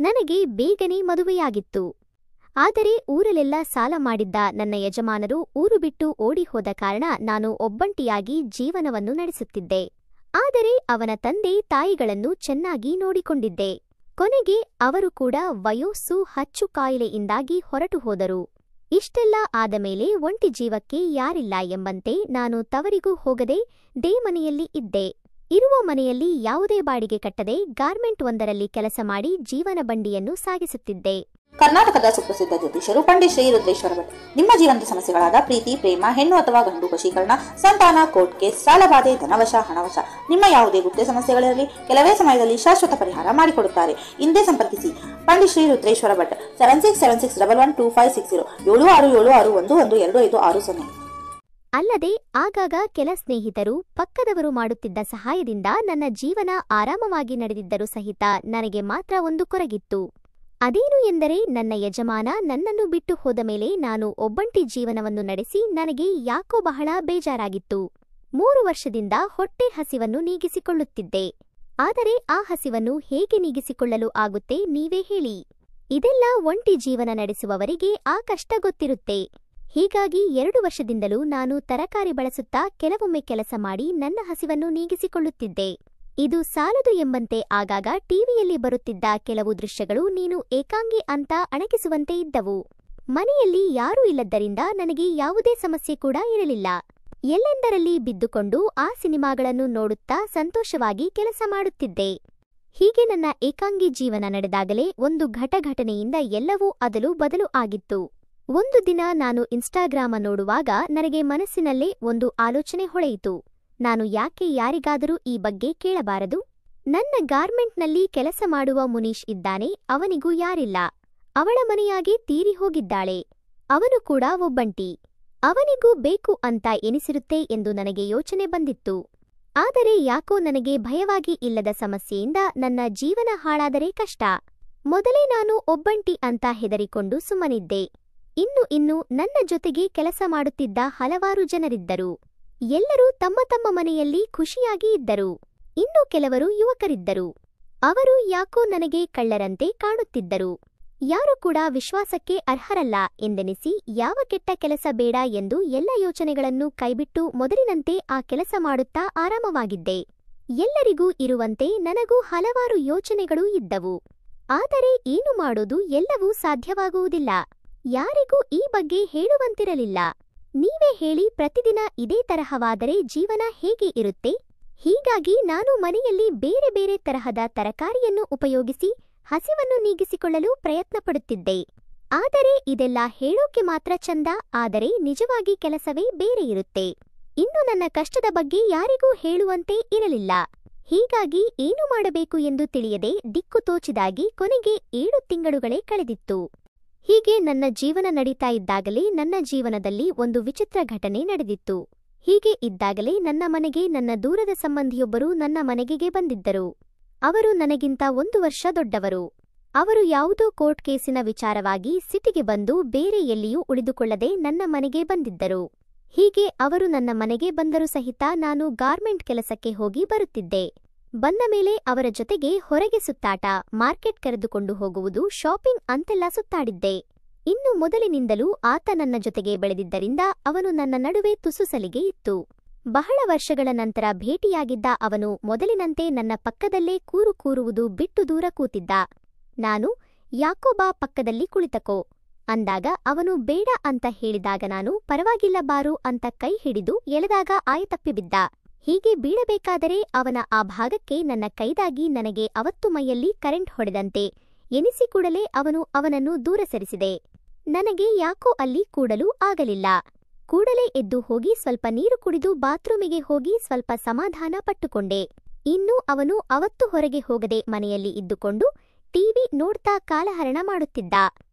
ನನಗೆ ಬೇಗನೆ ಮದುವೆಯಾಗಿತ್ತು. ಆದರೆ ಊರಲೆಲ್ಲ ಸಾಲ ಮಾಡಿದ್ದ ನನ್ನ ಯಜಮಾನರು ಊರು ಬಿಟ್ಟು ಓಡಿ ಹೋದ ಕಾರಣ ನಾನು ಒಬ್ಬಂಟಿಯಾಗಿ ಜೀವನವನ್ನು ನಡೆಸುತ್ತಿದ್ದೆ. ಆದರೆ ಅವನ ತಂದೆ ತಾಯಿಗಳನ್ನು ಚೆನ್ನಾಗಿ ನೋಡಿಕೊಂಡಿದ್ದೆ. ಕೊನೆಗೆ ಅವರು ಕೂಡ ವಯೋಸ್ಸು ಹಚ್ಚು ಕಾಯಿಲೆಯಿಂದಾಗಿ ಹೊರಟು ಹೋದರು. ಇಷ್ಟೆಲ್ಲ ಆದ ಮೇಲೆ ಒಂಟಿ ಜೀವಕ್ಕೆ ಯಾರಿಲ್ಲ ಎಂಬಂತೆ ನಾನು ತವರಿಗೂ ಹೋಗದೆ ಮನೆಯಲ್ಲಿ ಇದ್ದೆ. ಇರುವ ಮನೆಯಲ್ಲಿ ಯಾವುದೇ ಬಾಡಿಗೆ ಕಟ್ಟದೆ ಗಾರ್ಮೆಂಟ್ ಒಂದರಲ್ಲಿ ಕೆಲಸ ಮಾಡಿ ಜೀವನ ಬಂಡಿಯನ್ನು ಸಾಗಿಸುತ್ತಿದ್ದೆ. ಕರ್ನಾಟಕದ ಸುಪ್ರಸಿದ್ಧ ಜ್ಯೋತಿಷರು ಪಂಡಿತ್ ಶ್ರೀ ರುದ್ರೇಶ್ವರ ಭಟ್ ನಿಮ್ಮ ಜೀವನದ ಸಮಸ್ಯೆಗಳಾದ ಪ್ರೀತಿ, ಪ್ರೇಮ, ಹೆಣ್ಣು ಅಥವಾ ಗಂಡು ವಶೀಕರಣ, ಸಂತಾನ, ಕೋರ್ಟ್ ಕೇಸ್, ಸಾಲಬಾಧೆ, ಧನವಶ, ಹಣವಶ, ನಿಮ್ಮ ಯಾವುದೇ ಗುಪ್ತ ಸಮಸ್ಯೆಗಳಿರಲಿ ಕೆಲವೇ ಸಮಯದಲ್ಲಿ ಶಾಶ್ವತ ಪರಿಹಾರ ಮಾಡಿಕೊಡುತ್ತಾರೆ. ಹಿಂದೆ ಸಂಪರ್ಕಿಸಿ ಪಂಡಿತ್ ಶ್ರೀ ರುದ್ರೇಶ್ವರ ಭಟ್ 7676112560 7676112560. ಅಲ್ಲದೆ ಆಗಾಗ ಕೆಲ ಸ್ನೇಹಿತರು, ಪಕ್ಕದವರು ಮಾಡುತ್ತಿದ್ದ ಸಹಾಯದಿಂದ ನನ್ನ ಜೀವನ ಆರಾಮವಾಗಿ ನಡೆದಿದ್ದರೂ ಸಹಿತ ನನಗೆ ಮಾತ್ರ ಒಂದು ಕೊರಗಿತ್ತು. ಅದೇನು ಎಂದರೆ ನನ್ನ ಯಜಮಾನ ನನ್ನನ್ನು ಬಿಟ್ಟು ಹೋದ ಮೇಲೆ ನಾನು ಒಬ್ಬಂಟಿ ಜೀವನವನ್ನು ನಡೆಸಿ ನನಗೆ ಯಾಕೋ ಬಹಳ ಬೇಜಾರಾಗಿತ್ತು. 3 ವರ್ಷದಿಂದ ಹೊಟ್ಟೆ ಹಸಿವನ್ನು ನೀಗಿಸಿಕೊಳ್ಳುತ್ತಿದ್ದೆ. ಆದರೆ ಆ ಹಸಿವನ್ನು ಹೇಗೆ ನೀಗಿಸಿಕೊಳ್ಳಲು ಆಗುತ್ತೆ ನೀವೇ ಹೇಳಿ. ಇದೆಲ್ಲ ಒಂಟಿ ಜೀವನ ನಡೆಸುವವರಿಗೆ ಆ ಕಷ್ಟ ಗೊತ್ತಿರುತ್ತೆ. ಹೀಗಾಗಿ 2 ವರ್ಷದಿಂದಲೂ ನಾನು ತರಕಾರಿ ಬಳಸುತ್ತಾ ಕೆಲವೊಮ್ಮೆ ಕೆಲಸ ಮಾಡಿ ನನ್ನ ಹಸಿವನ್ನು ನೀಗಿಸಿಕೊಳ್ಳುತ್ತಿದ್ದೆ. ಇದು ಸಾಲದು ಎಂಬಂತೆ ಆಗಾಗ ಟಿವಿಯಲ್ಲಿ ಬರುತ್ತಿದ್ದ ಕೆಲವು ದೃಶ್ಯಗಳು ನೀನು ಏಕಾಂಗಿ ಅಂತ ಅಣಕಿಸುವಂತೆ ಇದ್ದವು. ಮನೆಯಲ್ಲಿ ಯಾರೂ ಇಲ್ಲದ್ದರಿಂದ ನನಗೆ ಯಾವುದೇ ಸಮಸ್ಯೆ ಕೂಡ ಇರಲಿಲ್ಲ. ಎಲ್ಲೆಂದರಲ್ಲಿ ಬಿದ್ದುಕೊಂಡು ಆ ಸಿನಿಮಾಗಳನ್ನು ನೋಡುತ್ತಾ ಸಂತೋಷವಾಗಿ ಕೆಲಸ ಮಾಡುತ್ತಿದ್ದೆ. ಹೀಗೆ ನನ್ನ ಏಕಾಂಗಿ ಜೀವನ ನಡೆದಾಗಲೇ ಒಂದು ಘಟನೆಯಿಂದ ಎಲ್ಲವೂ ಅದಲು ಬದಲು ಆಗಿತ್ತು. ಒಂದು ದಿನ ನಾನು ಇನ್ಸ್ಟಾಗ್ರಾಮ ನೋಡುವಾಗ ನನಗೆ ಮನಸ್ಸಿನಲ್ಲೇ ಒಂದು ಆಲೋಚನೆ ಹೊಳೆಯಿತು. ನಾನು ಯಾಕೆ ಯಾರಿಗಾದರೂ ಈ ಬಗ್ಗೆ ಕೇಳಬಾರದು? ನನ್ನ ಗಾರ್ಮೆಂಟ್ನಲ್ಲಿ ಕೆಲಸ ಮಾಡುವ ಮುನೀಶ್ ಇದ್ದಾನೆ, ಅವನಿಗೂ ಯಾರಿಲ್ಲ. ಅವಳ ಮನೆಯಾಗಿ ತೀರಿ ಹೋಗಿದ್ದಾಳೆ. ಅವನು ಕೂಡ ಒಬ್ಬಂಟಿ. ಅವನಿಗೂ ಬೇಕು ಅಂತ ಎನಿಸಿರುತ್ತೆ ಎಂದು ನನಗೆ ಯೋಚನೆ ಬಂದಿತ್ತು. ಆದರೆ ಯಾಕೋ ನನಗೆ ಭಯವಾಗಿ ಇಲ್ಲದ ಸಮಸ್ಯೆಯಿಂದ ನನ್ನ ಜೀವನ ಹಾಳಾದರೆ ಕಷ್ಟ. ಮೊದಲೇ ನಾನು ಒಬ್ಬಂಟಿ ಅಂತ ಹೆದರಿಕೊಂಡು ಸುಮ್ಮನಿದ್ದೆ. ಇನ್ನು ನನ್ನ ಜೊತೆಗೆ ಕೆಲಸ ಮಾಡುತ್ತಿದ್ದ ಹಲವಾರು ಜನರಿದ್ದರು. ಎಲ್ಲರೂ ತಮ್ಮ ತಮ್ಮ ಮನೆಯಲ್ಲಿ ಖುಷಿಯಾಗಿ ಇದ್ದರು. ಇನ್ನು ಕೆಲವರು ಯುವಕರಿದ್ದರು. ಅವರು ಯಾಕೋ ನನಗೆ ಕಳ್ಳರಂತೆ ಕಾಣುತ್ತಿದ್ದರು. ಯಾರು ಕೂಡ ವಿಶ್ವಾಸಕ್ಕೆ ಅರ್ಹರಲ್ಲ ಎಂದೆನಿಸಿ ಯಾವ ಕೆಟ್ಟ ಕೆಲಸ ಬೇಡ ಎಂದು ಎಲ್ಲ ಯೋಚನೆಗಳನ್ನು ಕೈಬಿಟ್ಟು ಮೊದಲಿನಂತೆ ಆ ಕೆಲಸ ಮಾಡುತ್ತಾ ಆರಾಮವಾಗಿದ್ದೆ. ಎಲ್ಲರಿಗೂ ಇರುವಂತೆ ನನಗೂ ಹಲವಾರು ಯೋಚನೆಗಳೂ ಇದ್ದವು. ಆದರೆ ಏನು ಮಾಡೋದು, ಎಲ್ಲವೂ ಸಾಧ್ಯವಾಗುವುದಿಲ್ಲ. ಯಾರಿಗೂ ಈ ಬಗ್ಗೆ ಹೇಳುವಂತಿರಲಿಲ್ಲ. ನೀವೇ ಹೇಳಿ, ಪ್ರತಿದಿನ ಇದೇ ತರಹವಾದರೆ ಜೀವನ ಹೇಗೆ ಇರುತ್ತೆ? ಹೀಗಾಗಿ ನಾನು ಮನೆಯಲ್ಲಿ ಬೇರೆ ಬೇರೆ ತರಹದ ತರಕಾರಿಯನ್ನು ಉಪಯೋಗಿಸಿ ಹಸಿವನ್ನು ನೀಗಿಸಿಕೊಳ್ಳಲು ಪ್ರಯತ್ನಪಡುತ್ತಿದ್ದೆ. ಆದರೆ ಇದೆಲ್ಲ ಹೇಳೋಕೆ ಮಾತ್ರ ಚಂದ, ಆದರೆ ನಿಜವಾಗಿ ಕೆಲಸವೇ ಬೇರೆ ಇರುತ್ತೆ. ಇನ್ನು ನನ್ನ ಕಷ್ಟದ ಬಗ್ಗೆ ಯಾರಿಗೂ ಹೇಳುವಂತೆ ಇರಲಿಲ್ಲ. ಹೀಗಾಗಿ ಏನು ಮಾಡಬೇಕು ಎಂದು ತಿಳಿಯದೆ ದಿಕ್ಕು ತೋಚಿದಾಗಿ ಕೊನೆಗೆ 7 ತಿಂಗಳುಗಳೇ ಕಳೆದಿತ್ತು. ಹೀಗೆ ನನ್ನ ಜೀವನ ನಡೀತಾ ಇದ್ದಾಗಲೇ ನನ್ನ ಜೀವನದಲ್ಲಿ ಒಂದು ವಿಚಿತ್ರ ಘಟನೆ ನಡೆದಿತ್ತು. ಹೀಗೆ ಇದ್ದಾಗಲೇ ನನ್ನ ಮನೆಗೆ ನನ್ನ ದೂರದ ಸಂಬಂಧಿಯೊಬ್ಬರು ನನ್ನ ಮನೆಗೆ ಬಂದಿದ್ದರು. ಅವರು ನನಗಿಂತ 1 ವರ್ಷ ದೊಡ್ಡವರು. ಅವರು ಯಾವುದೋ ಕೋರ್ಟ್ ಕೇಸಿನ ವಿಚಾರವಾಗಿ ಸಿಟಿಗೆ ಬಂದು ಬೇರೆ ಎಲ್ಲಿಯೂ ಉಳಿದುಕೊಳ್ಳದೆ ನನ್ನ ಮನೆಗೆ ಬಂದಿದ್ದರು. ಹೀಗೆ ಅವರು ನನ್ನ ಮನೆಗೆ ಬಂದರೂ ಸಹಿತ ನಾನು ಗಾರ್ಮೆಂಟ್ ಕೆಲಸಕ್ಕೆ ಹೋಗಿ ಬರುತ್ತಿದ್ದೆ. ಬಂದ ಮೇಲೆ ಅವರ ಜೊತೆಗೆ ಹೊರಗೆ ಸುತ್ತಾಟ, ಮಾರ್ಕೆಟ್ ಕರೆದುಕೊಂಡು ಹೋಗುವುದು, ಶಾಪಿಂಗ್ ಅಂತೆಲ್ಲ ಸುತ್ತಾಡಿದ್ದೆ. ಇನ್ನು ಮೊದಲಿನಿಂದಲೂ ಆತ ನನ್ನ ಜೊತೆಗೆ ಬೆಳೆದಿದ್ದರಿಂದ ಅವನು ನನ್ನ ನಡುವೆ ತುಸು ಸಲಿಗೆ ಇತ್ತು. ಬಹಳ ವರ್ಷಗಳ ನಂತರ ಭೇಟಿಯಾಗಿದ್ದ ಅವನು ಮೊದಲಿನಂತೆ ನನ್ನ ಪಕ್ಕದಲ್ಲೇ ಕೂರುವುದು ಬಿಟ್ಟು ದೂರ ಕೂತಿದ್ದ. ನಾನು, ಯಾಕೋ ಬಾ ಪಕ್ಕದಲ್ಲಿ ಕುಳಿತಕೋ ಅಂದಾಗ ಅವನು ಬೇಡ ಅಂತ ಹೇಳಿದಾಗ ನಾನು ಪರವಾಗಿಲ್ಲ ಬಾರು ಅಂತ ಕೈ ಹಿಡಿದು ಎಳೆದಾಗ ಆಯತಪ್ಪಿ ಬಿದ್ದ. ಹೀಗೆ ಬೀಳಬೇಕಾದರೆ ಅವನ ಆ ಭಾಗಕ್ಕೆ ನನ್ನ ಕೈದಾಗಿ ನನಗೆ ಅವತ್ತು ಮೈಯಲ್ಲಿ ಕರೆಂಟ್ ಹೊಡೆದಂತೆ ಎನಿಸಿ ಕೂಡಲೇ ಅವನನ್ನು ದೂರ ಸರಿಸಿದೆ. ನನಗೆ ಯಾಕೋ ಅಲ್ಲಿ ಕೂಡಲು ಆಗಲಿಲ್ಲ. ಕೂಡಲೇ ಎದ್ದು ಹೋಗಿ ಸ್ವಲ್ಪ ನೀರು ಕುಡಿದು ಬಾತ್ರೂಮಿಗೆ ಹೋಗಿ ಸ್ವಲ್ಪ ಸಮಾಧಾನ ಪಟ್ಟುಕೊಂಡೆ. ಇನ್ನು ಅವನು ಅವತ್ತು ಹೊರಗೆ ಹೋಗದೆ ಮನೆಯಲ್ಲಿ ಇದ್ದುಕೊಂಡು ಟಿವಿ ನೋಡ್ತಾ ಕಾಲಹರಣ ಮಾಡುತ್ತಿದ್ದ.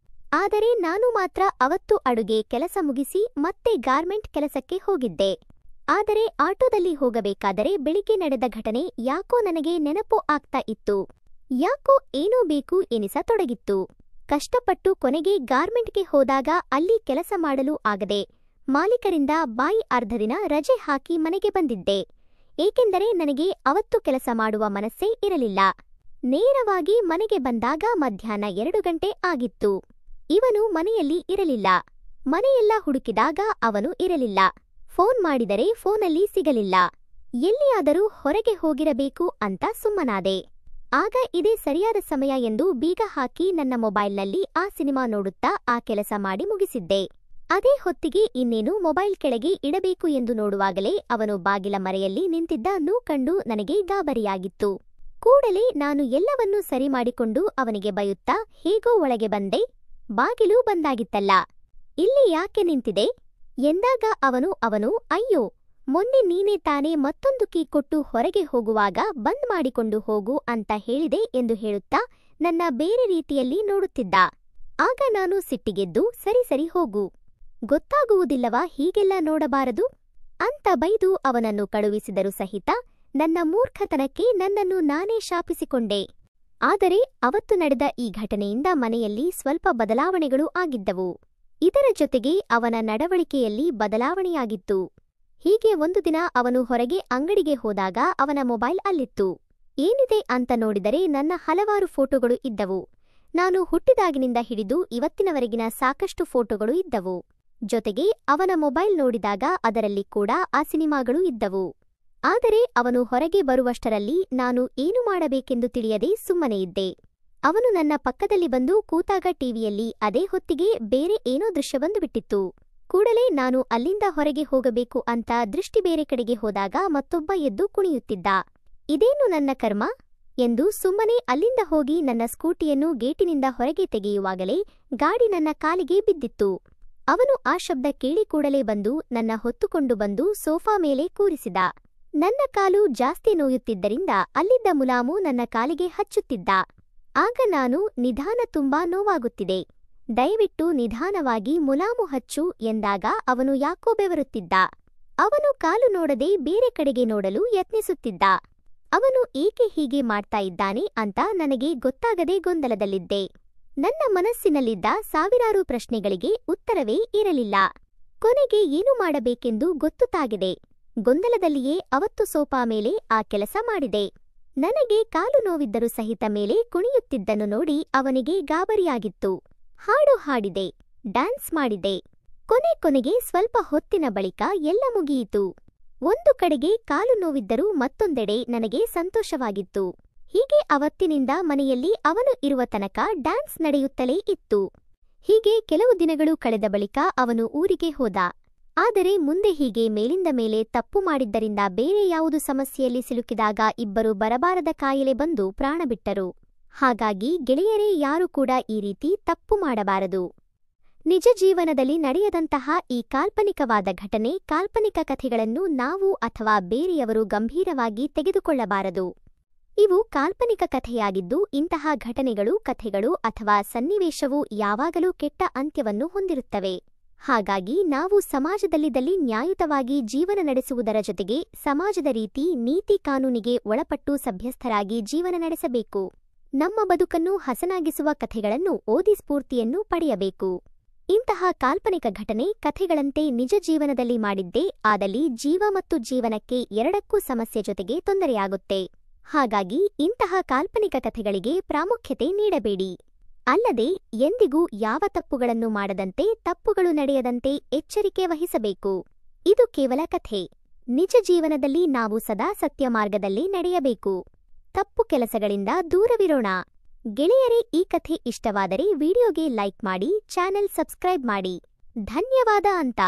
ಆದರೆ ನಾನು ಮಾತ್ರ ಅವತ್ತು ಅಡುಗೆ ಕೆಲಸ ಮುಗಿಸಿ ಮತ್ತೆ ಗಾರ್ಮೆಂಟ್ ಕೆಲಸಕ್ಕೆ ಹೋಗಿದ್ದೆ. ಆದರೆ ಆಟೋದಲ್ಲಿ ಹೋಗಬೇಕಾದರೆ ಬೆಳಿಗ್ಗೆ ನಡೆದ ಘಟನೆ ಯಾಕೋ ನನಗೆ ನೆನಪು ಆಗ್ತಾ ಇತ್ತು. ಯಾಕೋ ಏನೋ ಬೇಕು ಎನಿಸತೊಡಗಿತ್ತು. ಕಷ್ಟಪಟ್ಟು ಕೊನೆಗೆ ಗಾರ್ಮೆಂಟ್ಗೆ ಹೋದಾಗ ಅಲ್ಲಿ ಕೆಲಸ ಮಾಡಲು ಆಗದೆ ಮಾಲೀಕರಿಂದ ಬಾಯಿ ಅರ್ಧ ದಿನ ರಜೆ ಹಾಕಿ ಮನೆಗೆ ಬಂದಿದ್ದೆ. ಏಕೆಂದರೆ ನನಗೆ ಅವತ್ತು ಕೆಲಸ ಮಾಡುವ ಮನಸ್ಸೇ ಇರಲಿಲ್ಲ. ನೇರವಾಗಿ ಮನೆಗೆ ಬಂದಾಗ ಮಧ್ಯಾಹ್ನ 2 ಗಂಟೆ ಆಗಿತ್ತು. ಇವನು ಮನೆಯಲ್ಲಿ ಇರಲಿಲ್ಲ. ಮನೆಯೆಲ್ಲ ಹುಡುಕಿದಾಗ ಅವನು ಇರಲಿಲ್ಲ. ಫೋನ್ ಮಾಡಿದರೆ ಫೋನಲ್ಲಿ ಸಿಗಲಿಲ್ಲ. ಎಲ್ಲಿಯಾದರೂ ಹೊರಗೆ ಹೋಗಿರಬೇಕು ಅಂತ ಸುಮ್ಮನಾದೆ. ಆಗ ಇದೇ ಸರಿಯಾದ ಸಮಯ ಎಂದು ಬೀಗ ಹಾಕಿ ನನ್ನ ಮೊಬೈಲ್ನಲ್ಲಿ ಆ ಸಿನಿಮಾ ನೋಡುತ್ತಾ ಆ ಕೆಲಸ ಮಾಡಿ ಮುಗಿಸಿದ್ದೆ. ಅದೇ ಹೊತ್ತಿಗೆ ಇನ್ನೇನು ಮೊಬೈಲ್ ಕೆಳಗೆ ಇಡಬೇಕು ಎಂದು ನೋಡುವಾಗಲೇ ಅವನು ಬಾಗಿಲ ಮರೆಯಲ್ಲಿ ನಿಂತಿದ್ದನ್ನು ಕಂಡು ನನಗೆ ಗಾಬರಿಯಾಗಿತ್ತು. ಕೂಡಲೇ ನಾನು ಎಲ್ಲವನ್ನೂ ಸರಿ ಮಾಡಿಕೊಂಡು ಅವನಿಗೆ ಬೈಯುತ್ತಾ ಹೇಗೋ ಒಳಗೆ ಬಂದೆ. ಬಾಗಿಲು ಬಂದಾಗಿತ್ತಲ್ಲ, ಇಲ್ಲಿ ಯಾಕೆ ನಿಂತಿದೆ ಎಂದಾಗ ಅವನು ಅಯ್ಯೋ, ಮೊನ್ನೆ ನೀನೇ ತಾನೇ ಮತ್ತೊಂದು ಕೀ ಕೊಟ್ಟು ಹೊರಗೆ ಹೋಗುವಾಗ ಬಂದ್ ಮಾಡಿಕೊಂಡು ಹೋಗು ಅಂತ ಹೇಳಿದೆ ಎಂದು ಹೇಳುತ್ತಾ ನನ್ನ ಬೇರೆ ರೀತಿಯಲ್ಲಿ ನೋಡುತ್ತಿದ್ದ. ಆಗ ನಾನು ಸಿಟ್ಟಿಗೆದ್ದು ಸರಿ ಹೋಗು, ಗೊತ್ತಾಗುವುದಿಲ್ಲವಾ ಹೀಗೆಲ್ಲ ನೋಡಬಾರದು ಅಂತ ಬೈದು ಅವನನ್ನು ಕಳುಹಿಸಿದರು ಸಹಿತ ನನ್ನ ಮೂರ್ಖತನಕ್ಕೆ ನನ್ನನ್ನು ನಾನೇ ಶಾಪಿಸಿಕೊಂಡೆ. ಆದರೆ ಅವತ್ತು ನಡೆದ ಈ ಘಟನೆಯಿಂದ ಮನೆಯಲ್ಲಿ ಸ್ವಲ್ಪ ಬದಲಾವಣೆಗಳು ಆಗಿದ್ದವು. ಇದರ ಜೊತೆಗೆ ಅವನ ನಡವಳಿಕೆಯಲ್ಲಿ ಬದಲಾವಣೆಯಾಗಿತ್ತು. ಹೀಗೆ ಒಂದು ದಿನ ಅವನು ಹೊರಗೆ ಅಂಗಡಿಗೆ ಹೋದಾಗ ಅವನ ಮೊಬೈಲ್ ಅಲ್ಲಿತ್ತು. ಏನಿದೆ ಅಂತ ನೋಡಿದರೆ ನನ್ನ ಹಲವಾರು ಫೋಟೋಗಳು ಇದ್ದವು. ನಾನು ಹುಟ್ಟಿದಾಗಿನಿಂದ ಹಿಡಿದು ಇವತ್ತಿನವರೆಗಿನ ಸಾಕಷ್ಟು ಫೋಟೋಗಳು ಇದ್ದವು. ಜೊತೆಗೆ ಅವನ ಮೊಬೈಲ್ ನೋಡಿದಾಗ ಅದರಲ್ಲಿ ಕೂಡ ಆ ಸಿನಿಮಾಗಳು ಇದ್ದವು. ಆದರೆ ಅವನು ಹೊರಗೆ ಬರುವಷ್ಟರಲ್ಲಿ ನಾನು ಏನು ಮಾಡಬೇಕೆಂದು ತಿಳಿಯದೆ ಸುಮ್ಮನೆ ಇದ್ದೆ. ಅವನು ನನ್ನ ಪಕ್ಕದಲ್ಲಿ ಬಂದು ಕೂತಾಗ ಟಿವಿಯಲ್ಲಿ ಅದೇ ಹೊತ್ತಿಗೆ ಬೇರೆ ಏನೋ ದೃಶ್ಯ ಬಂದುಬಿಟ್ಟಿತ್ತು. ಕೂಡಲೇ ನಾನು ಅಲ್ಲಿಂದ ಹೊರಗೆ ಹೋಗಬೇಕು ಅಂತ ದೃಷ್ಟಿ ಬೇರೆ ಕಡೆಗೆ ಹೋದಾಗ ಮತ್ತೊಬ್ಬ ಎದ್ದು ಕುಣಿಯುತ್ತಿದ್ದ. ಇದೇನು ನನ್ನ ಕರ್ಮ ಎಂದು ಸುಮ್ಮನೆ ಅಲ್ಲಿಂದ ಹೋಗಿ ನನ್ನ ಸ್ಕೂಟಿಯನ್ನು ಗೇಟಿನಿಂದ ಹೊರಗೆ ತೆಗೆಯುವಾಗಲೇ ಗಾಡಿ ನನ್ನ ಕಾಲಿಗೆ ಬಿದ್ದಿತ್ತು. ಅವನು ಆ ಶಬ್ದ ಕೇಳಿ ಕೂಡಲೇ ಬಂದು ನನ್ನ ಹೊತ್ತುಕೊಂಡು ಬಂದು ಸೋಫಾ ಮೇಲೆ ಕೂರಿಸಿದ. ನನ್ನ ಕಾಲು ಜಾಸ್ತಿ ನೋಯುತ್ತಿದ್ದರಿಂದ ಅಲ್ಲಿದ್ದ ಮುಲಾಮು ನನ್ನ ಕಾಲಿಗೆ ಹಚ್ಚುತ್ತಿದ್ದ. ಆಗ ನಾನು ನಿಧಾನ ತುಂಬಾ ನೋವಾಗುತ್ತಿದೆ, ದಯವಿಟ್ಟು ನಿಧಾನವಾಗಿ ಮುಲಾಮು ಹಚ್ಚು ಎಂದಾಗ ಅವನು ಯಾಕೋ ಬೆವರುತ್ತಿದ್ದ. ಅವನು ಕಾಲು ನೋಡದೆ ಬೇರೆ ಕಡೆಗೆ ನೋಡಲು ಯತ್ನಿಸುತ್ತಿದ್ದ. ಅವನು ಏಕೆ ಹೀಗೆ ಮಾಡ್ತಾ ಇದ್ದಾನೆ ಅಂತ ನನಗೆ ಗೊತ್ತಾಗದೆ ಗೊಂದಲದಲ್ಲಿದ್ದೆ. ನನ್ನ ಮನಸ್ಸಿನಲ್ಲಿದ್ದ ಸಾವಿರಾರು ಪ್ರಶ್ನೆಗಳಿಗೆ ಉತ್ತರವೇ ಇರಲಿಲ್ಲ. ಕೊನೆಗೆ ಏನು ಮಾಡಬೇಕೆಂದು ಗೊತ್ತುತ್ತಾಗಿದೆ. ಗೊಂದಲದಲ್ಲಿಯೇ ಅವತ್ತು ಸೋಫಾ ಮೇಲೆ ಆ ಕೆಲಸ ಮಾಡಿದೆ. ನನಗೆ ಕಾಲು ನೋವಿದ್ದರೂ ಸಹಿತ ಮೇಲೆ ಕುಣಿಯುತ್ತಿದ್ದನ್ನು ನೋಡಿ ಅವನಿಗೆ ಗಾಬರಿಯಾಗಿತ್ತು. ಹಾಡು ಹಾಡಿದೆ, ಡ್ಯಾನ್ಸ್ ಮಾಡಿದೆ. ಕೊನೆಗೆ ಸ್ವಲ್ಪ ಹೊತ್ತಿನ ಬಳಿಕ ಎಲ್ಲ ಮುಗಿಯಿತು. ಒಂದು ಕಡೆಗೆ ಕಾಲು ನೋವಿದ್ದರೂ ಮತ್ತೊಂದೆಡೆ ನನಗೆ ಸಂತೋಷವಾಗಿತ್ತು. ಹೀಗೆ ಅವತ್ತಿನಿಂದ ಮನೆಯಲ್ಲಿ ಅವನು ಇರುವ ತನಕ ಡ್ಯಾನ್ಸ್ ನಡೆಯುತ್ತಲೇ ಇತ್ತು. ಹೀಗೆ ಕೆಲವು ದಿನಗಳು ಕಳೆದ ಬಳಿಕ ಅವನು ಊರಿಗೆ ಹೋದ. ಆದರೆ ಮುಂದೆ ಹೀಗೆ ಮೇಲಿಂದ ಮೇಲೆ ತಪ್ಪು ಮಾಡಿದ್ದರಿಂದ ಬೇರೆ ಯಾವುದು ಸಮಸ್ಯೆಯಲ್ಲಿ ಸಿಲುಕಿದಾಗ ಇಬ್ಬರು ಬರಬಾರದ ಕಾಯಿಲೆ ಬಂದು ಪ್ರಾಣ ಬಿಟ್ಟರು. ಹಾಗಾಗಿ ಗೆಳೆಯರೇ, ಯಾರು ಕೂಡ ಈ ರೀತಿ ತಪ್ಪು ಮಾಡಬಾರದು. ನಿಜ ಜೀವನದಲ್ಲಿ ನಡೆಯದಂತಹ ಈ ಕಾಲ್ಪನಿಕವಾದ ಘಟನೆ, ಕಾಲ್ಪನಿಕ ಕಥೆಗಳನ್ನು ನಾವು ಅಥವಾ ಬೇರೆಯವರು ಗಂಭೀರವಾಗಿ ತೆಗೆದುಕೊಳ್ಳಬಾರದು. ಇವು ಕಾಲ್ಪನಿಕ ಕಥೆಯಾಗಿದ್ದು ಇಂತಹ ಘಟನೆಗಳು, ಕಥೆಗಳು ಅಥವಾ ಸನ್ನಿವೇಶವು ಯಾವಾಗಲೂ ಕೆಟ್ಟ ಅಂತ್ಯವನ್ನು ಹೊಂದಿರುತ್ತವೆ. ಹಾಗಾಗಿ ನಾವು ಸಮಾಜದಲ್ಲಿದ್ದಲ್ಲಿ ನ್ಯಾಯಯುತವಾಗಿ ಜೀವನ ನಡೆಸುವುದರ ಜೊತೆಗೆ ಸಮಾಜದ ರೀತಿ ನೀತಿ ಕಾನೂನಿಗೆ ಒಳಪಟ್ಟು ಸಭ್ಯಸ್ಥರಾಗಿ ಜೀವನ ನಡೆಸಬೇಕು. ನಮ್ಮ ಬದುಕನ್ನು ಹಸನಾಗಿಸುವ ಕಥೆಗಳನ್ನು ಓದಿ ಸ್ಫೂರ್ತಿಯನ್ನು ಪಡೆಯಬೇಕು. ಇಂತಹ ಕಾಲ್ಪನಿಕ ಘಟನೆ ಕಥೆಗಳಂತೆ ನಿಜ ಜೀವನದಲ್ಲಿ ಮಾಡಿದ್ದೇ ಆದಲ್ಲಿ ಜೀವ ಮತ್ತು ಜೀವನಕ್ಕೆ ಎರಡಕ್ಕೂ ಸಮಸ್ಯೆ ಜೊತೆಗೆ ತೊಂದರೆಯಾಗುತ್ತೆ. ಹಾಗಾಗಿ ಇಂತಹ ಕಾಲ್ಪನಿಕ ಕಥೆಗಳಿಗೆ ಪ್ರಾಮುಖ್ಯತೆ ನೀಡಬೇಡಿ. ಅಲ್ಲದೆ ಎಂದಿಗೂ ಯಾವ ತಪ್ಪುಗಳನ್ನು ಮಾಡದಂತೆ, ತಪ್ಪುಗಳು ನಡೆಯದಂತೆ ಎಚ್ಚರಿಕೆ ವಹಿಸಬೇಕು. ಇದು ಕೇವಲ ಕಥೆ. ನಿಜ ಜೀವನದಲ್ಲಿ ನಾವು ಸದಾ ಸತ್ಯ ಮಾರ್ಗದಲ್ಲಿ ನಡೆಯಬೇಕು. ತಪ್ಪು ಕೆಲಸಗಳಿಂದ ದೂರವಿರೋಣ. ಗೆಳೆಯರೇ, ಈ ಕಥೆ ಇಷ್ಟವಾದರೆ ವಿಡಿಯೋಗೆ ಲೈಕ್ ಮಾಡಿ, ಚಾನೆಲ್ ಸಬ್ಸ್ಕ್ರೈಬ್ ಮಾಡಿ. ಧನ್ಯವಾದ ಅಂತ.